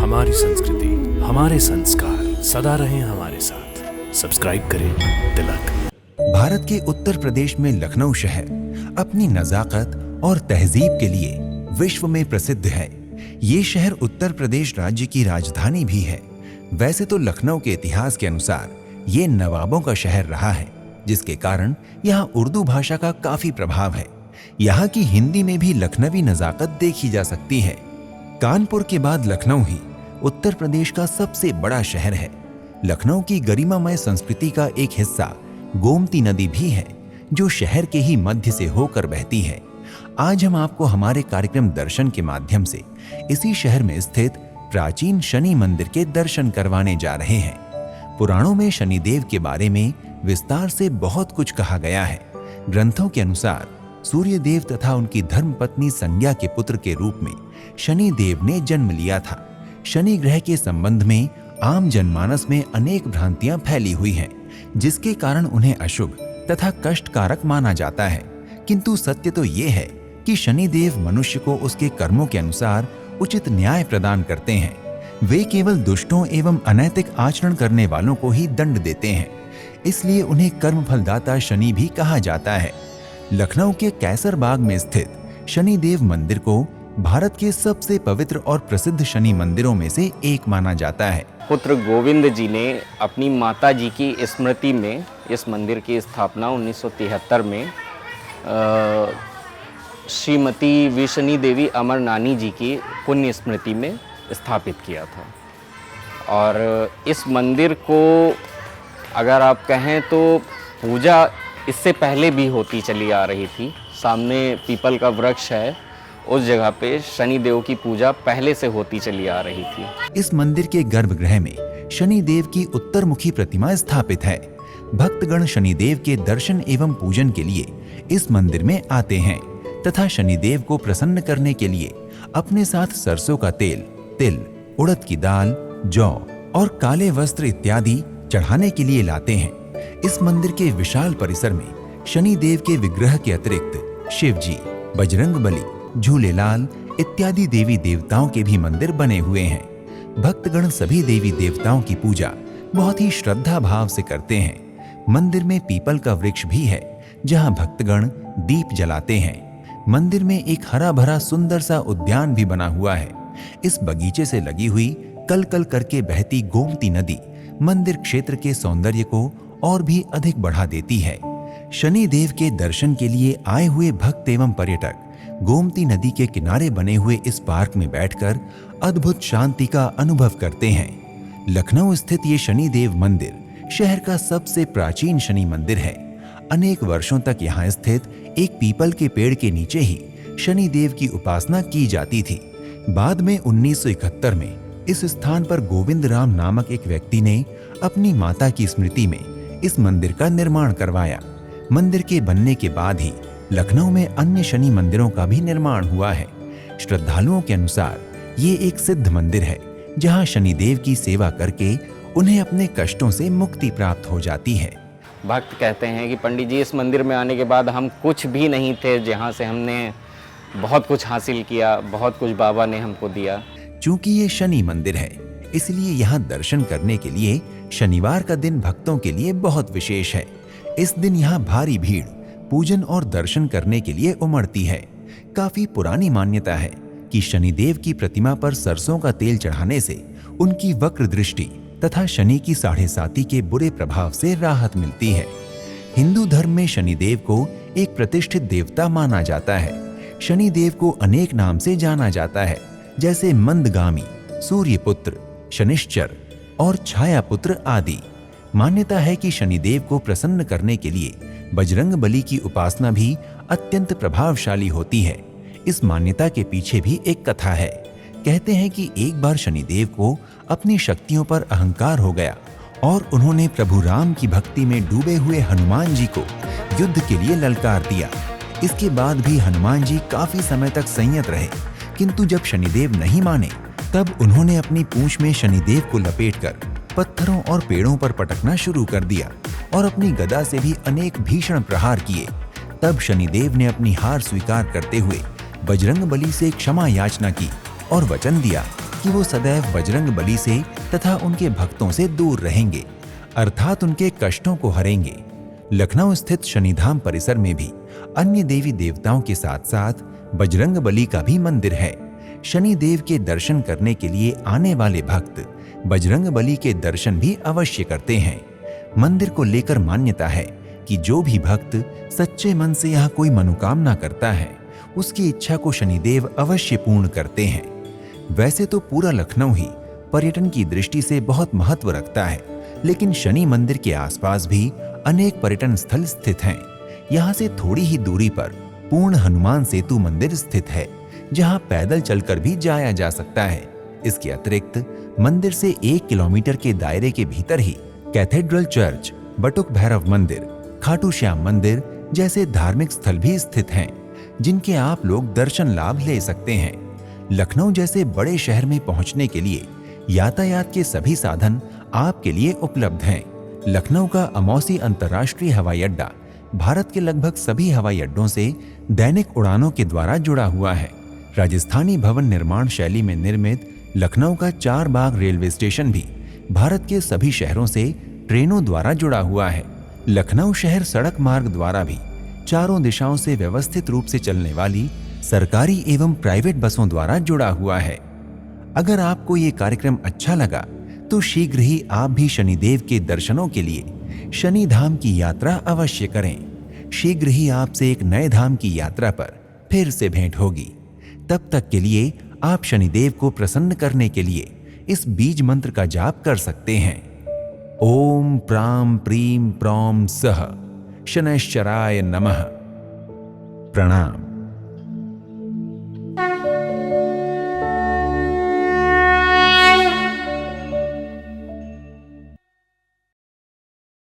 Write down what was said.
हमारी संस्कृति, हमारे संस्कार सदा रहें हमारे साथ। सब्सक्राइब करें तिलक। भारत के उत्तर प्रदेश में लखनऊ शहर अपनी नजाकत और तहजीब के लिए विश्व में प्रसिद्ध है। ये शहर उत्तर प्रदेश राज्य की राजधानी भी है। वैसे तो लखनऊ के इतिहास के अनुसार ये नवाबों का शहर रहा है, जिसके कारण यहाँ उर्दू भाषा का काफी प्रभाव है। यहाँ की हिंदी में भी लखनवी नजाकत देखी जा सकती है। कानपुर के बाद लखनऊ ही उत्तर प्रदेश का सबसे बड़ा शहर है। लखनऊ की गरिमामय संस्कृति का एक हिस्सा गोमती नदी भी है, जो शहर के ही मध्य से होकर बहती है। आज हम आपको हमारे कार्यक्रम दर्शन के माध्यम से इसी शहर में स्थित प्राचीन शनि मंदिर के दर्शन करवाने जा रहे हैं। पुराणों में शनिदेव के बारे में विस्तार से बहुत कुछ कहा गया है। ग्रंथों के अनुसार सूर्यदेव तथा उनकी धर्मपत्नी संज्ञा के पुत्र के रूप में शनिदेव ने जन्म लिया था। शनि ग्रह के संबंध में आम जनमानस में अनेक भ्रांतियां फैली हुई हैं, जिसके कारण उन्हें अशुभ तथा कष्टकारक माना जाता है। किंतु सत्य तो ये है कि शनिदेव मनुष्य को उसके कर्मों के अनुसार उचित न्याय प्रदान करते हैं। वे केवल दुष्टों एवं अनैतिक आचरण करने वालों को ही दंड देते हैं, इसलिए उन्हें कर्मफलदाता शनि भी कहा जाता है। लखनऊ के कैसरबाग में स्थित शनिदेव मंदिर को भारत के सबसे पवित्र और प्रसिद्ध शनि मंदिरों में से एक माना जाता है। पुत्र गोविंद जी ने अपनी माता जी की स्मृति में इस मंदिर की स्थापना 1973 में श्रीमती विष्णु देवी अमर नानी जी की पुण्य स्मृति में स्थापित किया था। और इस मंदिर को अगर आप कहें तो पूजा इससे पहले भी होती चली आ रही थी। सामने पीपल का वृक्ष है, उस जगह पे शनिदेव की पूजा पहले से होती चली आ रही थी। इस मंदिर के गर्भगृह में शनिदेव की उत्तरमुखी प्रतिमा स्थापित है। भक्तगण शनिदेव के दर्शन एवं पूजन के लिए इस मंदिर में आते हैं तथा शनिदेव को प्रसन्न करने के लिए अपने साथ सरसों का तेल, तिल, उड़द की दाल, जौ और काले वस्त्र इत्यादि चढ़ाने के लिए लाते हैं। इस मंदिर के विशाल परिसर में शनिदेव के विग्रह के अतिरिक्त शिव जी, बजरंगबली, झूलेलाल इत्यादि देवी देवताओं के भी मंदिर बने हुए हैं। भक्तगण सभी देवी देवताओं की पूजा बहुत ही श्रद्धा भाव से करते हैं। मंदिर में पीपल का वृक्ष भी है, जहां भक्तगण दीप जलाते हैं। मंदिर में एक हरा भरा सुंदर सा उद्यान भी बना हुआ है। इस बगीचे से लगी हुई कल कल करके बहती गोमती नदी मंदिर क्षेत्र के सौंदर्य को और भी अधिक बढ़ा देती है। शनि देव के दर्शन के लिए आए हुए भक्त एवं पर्यटक गोमती नदी के किनारे बने हुए इस पार्क में बैठकर अद्भुत शांति का अनुभव करते हैं। लखनऊ स्थित ये शनिदेव मंदिर शहर का सबसे प्राचीन शनि मंदिर है। अनेक वर्षों तक यहाँ स्थित एक पीपल के पेड़ के नीचे ही शनिदेव की उपासना की जाती थी। बाद में 1971 में इस स्थान पर गोविंद राम नामक एक व्यक्ति ने अपनी माता की स्मृति में इस मंदिर का निर्माण करवाया। मंदिर के बनने के बाद ही लखनऊ में अन्य शनि मंदिरों का भी निर्माण हुआ है। श्रद्धालुओं के अनुसार ये एक सिद्ध मंदिर है, जहां शनिदेव की सेवा करके उन्हें अपने कष्टों से मुक्ति प्राप्त हो जाती है। भक्त कहते हैं कि पंडित जी, इस मंदिर में आने के बाद हम कुछ भी नहीं थे, जहाँ से हमने बहुत कुछ हासिल किया, बहुत कुछ बाबा ने हमको दिया। चूंकि ये शनि मंदिर है, इसलिए यहाँ दर्शन करने के लिए शनिवार का दिन भक्तों के लिए बहुत विशेष है। इस दिन यहाँ भारी भीड़ पूजन और दर्शन करने के लिए उमड़ती है। काफी पुरानी मान्यता है कि शनिदेव की प्रतिमा पर सरसों का तेल चढ़ाने से उनकी वक्र दृष्टि तथा शनि की 7.5 के बुरे प्रभाव से राहत मिलती है। हिंदू धर्म में शनिदेव को एक प्रतिष्ठित देवता माना जाता है। शनिदेव को अनेक नाम से जाना जाता है, जैसे मंदगामी, सूर्यपुत्र, शनिश्चर और छायापुत्र आदि। मान्यता है कि शनिदेव को प्रसन्न करने के लिए बजरंगबली की उपासना भी अत्यंत प्रभावशाली होती है। इस मान्यता के पीछे भी एक कथा है। कहते हैं कि एक बार शनिदेव को अपनी शक्तियों पर अहंकार हो गया और उन्होंने प्रभु राम की भक्ति में डूबे हुए हनुमान जी को युद्ध के लिए ललकार दिया। इसके बाद भी हनुमान जी काफी समय तक संयत रहे, किंतु जब शनिदेव नहीं माने, तब उन्होंने अपनी पूंछ में शनिदेव को लपेटकर पत्थरों और पेड़ों पर पटकना शुरू कर दिया और अपनी गदा से भी अनेक भीषण प्रहार किए। तब शनिदेव ने अपनी हार स्वीकार करते हुए बजरंगबली से क्षमा याचना की और वचन दिया कि वो सदैव बजरंग बली से तथा उनके भक्तों से दूर रहेंगे, अर्थात उनके कष्टों को हरेंगे। लखनऊ स्थित शनिधाम परिसर में भी अन्य देवी देवताओं के साथ साथ बजरंग बली का भी मंदिर है। शनि देव के दर्शन करने के लिए आने वाले भक्त बजरंग बली के दर्शन भी अवश्य करते हैं। मंदिर को लेकर मान्यता है कि जो भी भक्त सच्चे मन से यहाँ कोई मनोकामना करता है, उसकी इच्छा को शनिदेव अवश्य पूर्ण करते हैं। वैसे तो पूरा लखनऊ ही पर्यटन की दृष्टि से बहुत महत्व रखता है, लेकिन शनि मंदिर के आसपास भी अनेक पर्यटन स्थल स्थित हैं। यहाँ से थोड़ी ही दूरी पर पूर्ण हनुमान सेतु मंदिर स्थित है, जहाँ पैदल चलकर भी जाया जा सकता है। इसके अतिरिक्त मंदिर से 1 किलोमीटर के दायरे के भीतर ही कैथेड्रल चर्च, बटुक भैरव मंदिर, खाटू श्याम मंदिर जैसे धार्मिक स्थल भी स्थित हैं, जिनके आप लोग दर्शन लाभ ले सकते हैं। लखनऊ जैसे बड़े शहर में पहुंचने के लिए यातायात के सभी साधन आपके लिए उपलब्ध हैं। लखनऊ का अमौसी अंतर्राष्ट्रीय हवाई अड्डा भारत के लगभग सभी हवाई अड्डों से दैनिक उड़ानों के द्वारा जुड़ा हुआ है। राजस्थानी भवन निर्माण शैली में निर्मित लखनऊ का 4 बाग रेलवे स्टेशन भी भारत के सभी शहरों से ट्रेनों द्वारा जुड़ा हुआ है। लखनऊ शहर सड़क मार्ग द्वारा भी चारों दिशाओं से व्यवस्थित रूप से चलने वाली सरकारी एवं प्राइवेट बसों द्वारा जुड़ा हुआ है। अगर आपको ये कार्यक्रम अच्छा लगा तो शीघ्र ही आप भी शनिदेव के दर्शनों के लिए शनि धाम की यात्रा अवश्य करें। शीघ्र ही आपसे एक नए धाम की यात्रा पर फिर से भेंट होगी। तब तक के लिए आप शनिदेव को प्रसन्न करने के लिए इस बीज मंत्र का जाप कर सकते हैं। ओम प्राम प्रीम प्रौम सह शनैश्चराय नमः। प्रणाम।